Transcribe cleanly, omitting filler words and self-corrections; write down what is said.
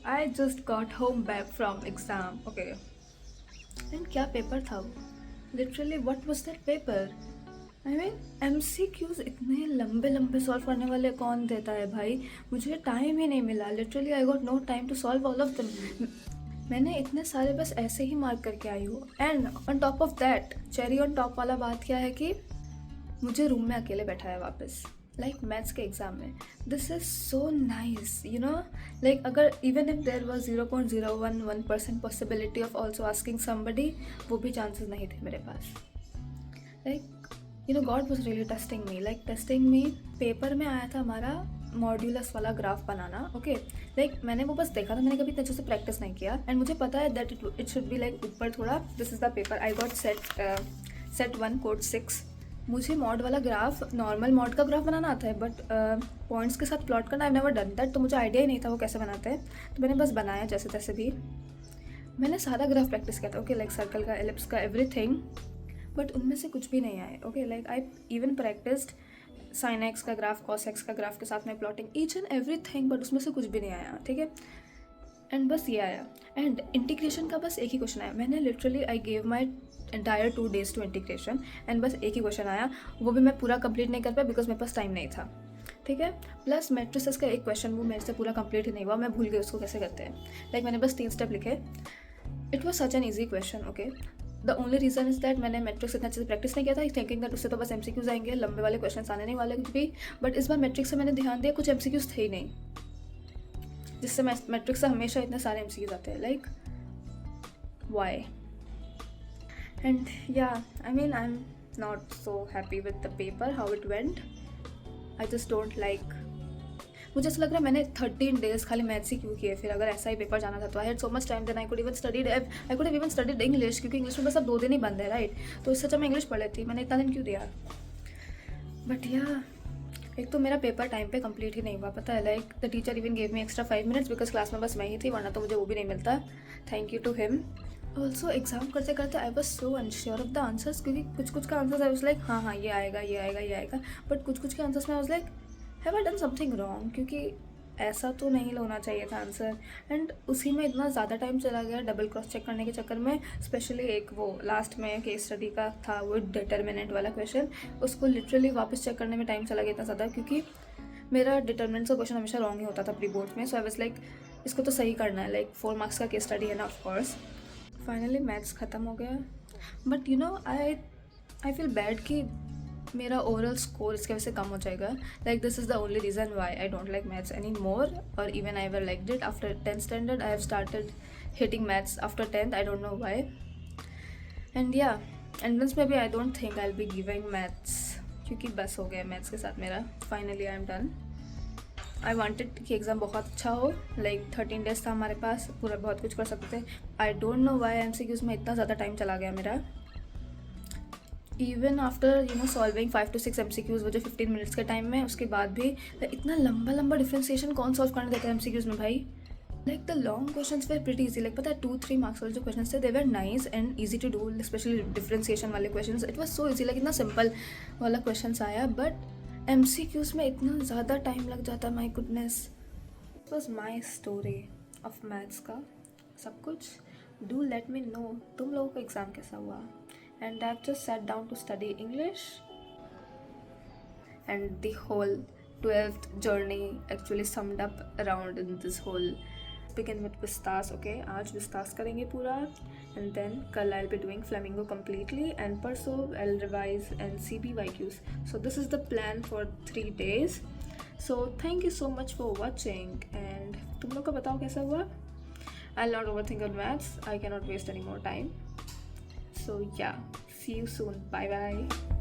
I just got home back from exam. Okay. And क्या paper था वो? Literally, what was that paper? I mean, MCQs इतने लंबे लंबे सॉल्व करने वाले कौन देता है भाई? मुझे टाइम ही नहीं मिला. Literally, I got no time to solve all of them. मैंने इतने सारे बस ऐसे ही मार्क करके आई हूँ. And on top of that, cherry on top वाला बात क्या है कि मुझे रूम में अकेले बैठाया वापस, लाइक मैथ्स के एग्ज़ाम में. This is so nice, you know. Like अगर even if there was 0.011% possibility of also asking somebody, वो भी चांसेस नहीं थे मेरे पास. Like you know, God was really testing me, like testing me. Paper में आया था हमारा मॉड्यूलस वाला ग्राफ बनाना. ओके, लाइक मैंने वो बस देखा था, मैंने कभी इतने अच्छे से प्रैक्टिस नहीं किया. एंड मुझे पता है that it should be like ऊपर थोड़ा. This is the paper I got set 1 code 6. मुझे मॉड वाला ग्राफ, नॉर्मल मॉड का ग्राफ बनाना आता है, बट पॉइंट्स के साथ प्लॉट करना आई नेवर डन दैट. तो मुझे आइडिया ही नहीं था वो कैसे बनाते हैं. तो मैंने बस बनाया जैसे तैसे भी. मैंने सारा ग्राफ प्रैक्टिस किया था. ओके, लाइक सर्कल का, एलिप्स का, एवरीथिंग. बट उनमें से कुछ भी नहीं आए. Okay, like I even practised sine x का ग्राफ, कॉस एक्स का ग्राफ के साथ में plotting each and everything, but उसमें से कुछ भी नहीं आया. ठीक है. एंड बस ये आया. एंड इंटीग्रेशन का बस एक ही क्वेश्चन आया. मैंने literally I gave my entire 2 days to integration. And बस एक ही क्वेश्चन आया, वो भी मैं पूरा कंप्लीट नहीं कर पाया बिकॉज मेरे पास टाइम नहीं था. ठीक है. प्लस मैट्रिसेस का एक क्वेश्चन, वो मेरे से पूरा कंप्लीट ही नहीं हुआ. मैं भूल गई उसको कैसे करते हैं. लाइक मैंने बस 3 स्टेप लिखे. It was such an easy question. Okay, the only reason is that मैंने मैट्रिक्स इतना अच्छे से प्रैक्टिस नहीं किया था, थिंकिंग दैट उससे तो बस MCQs आएंगे, लंबे वाले क्वेश्चन आने नहीं वाले कुछ भी. बट इस बार मैट्रिक्स से मैंने ध्यान दिया, कुछ MCQs थे ही नहीं, जिससे मैट्रिक्स से हमेशा इतने सारे MCQs आते हैं. Like why? And yeah, I mean, I'm not so happy with the paper, how it went. I just don't like. मुझे ऐसा लग रहा है मैंने 13 days खाली मैथ्स ही क्यों किए. फिर अगर ऐसा ही पेपर जाना था तो I had so much time, then I could have even studied English, क्योंकि इंग्लिश में बस अब 2 दिन ही बंद है, राइट. तो इससे अच्छा मैं इंग्लिश पढ़ लेती. मैंने इतना दिन क्यों दिया. बट या, एक तो मेरा पेपर टाइम पे कंप्लीट ही नहीं हुआ, पता है. Like the teacher even gave me extra 5 minutes because class में बस मैं ही थी, वरना तो मुझे वो भी नहीं मिलता. Thank you to him. Also exam करते करते I was so unsure of the answers, क्योंकि कुछ कुछ का आंसर्स आई वॉज लाइक हाँ ये आएगा ये आएगा ये आएगा. बट कुछ कुछ के आंसर्स में I was like have I done something wrong, क्योंकि ऐसा तो नहीं होना चाहिए था आंसर. एंड उसी में इतना ज़्यादा टाइम चला गया डबल क्रॉस चेक करने के चक्कर में. स्पेशली एक वो लास्ट में केस स्टडी का था, वो डिटर्मिनेंट वाला क्वेश्चन, उसको लिटरली वापस चेक करने में टाइम चला गया इतना ज़्यादा, क्योंकि मेरा डिटर्मिनेंट का क्वेश्चन हमेशा रॉन्ग ही होता था प्री बोर्ड में. सो आई वाज लाइक इसको तो सही करना है, लाइक 4 marks का केस स्टडी है ना, ऑफकोर्स. फाइनली मैथ्स ख़त्म हो गया. But you know, I feel bad कि मेरा ओवरऑल स्कोर इसके वजह से कम हो जाएगा. Like this is the only reason why I don't like maths any more, और even I ever liked it after 10th standard. I have started hitting maths after 10th, I don't know why. And yeah, entrance में भी I don't think I will be giving maths, क्योंकि बस हो गया maths के साथ मेरा. Finally I am done. I wanted कि एग्ज़ाम बहुत अच्छा हो. लाइक 13 days था हमारे पास, पूरा बहुत कुछ कर सकते थे. आई डोंट नो वाई MCQs में इतना ज़्यादा टाइम चला गया मेरा. Even after you know solving 5 to 6 MCQs, वो जो 15 minutes के टाइम में, उसके बाद भी इतना लंबा लंबा डिफ्रेंसिएशन कौन सॉल्व करने देता है MCQs में भाई. Like the long questions they pretty easy. Like पता है 2-3 marks वाले जो क्वेश्चंस थे, they were nice and easy to do, especially differentiation वाले questions. It was so easy, like इतना सिंपल वाला क्वेश्चंस आया. बट MCQs में इतना ज़्यादा टाइम लग जाता, my goodness. It was my story of maths का सब कुछ. डू लेट मी नो तुम लोगों का एग्ज़ाम कैसा हुआ. And I have just sat down to study English, and the whole 12th journey actually summed up around in this whole. Begin with Vistas. Okay, आज Vistas करेंगे पूरा, and then कल I'll be doing Flamingo completely, and परसों I'll revise NCB YQs. So this is the plan for 3 days. So thank you so much for watching, and तुम लोग का बताओ कैसा हुआ. I'll not overthink on maths. I cannot waste any more time. So yeah, see you soon. Bye bye.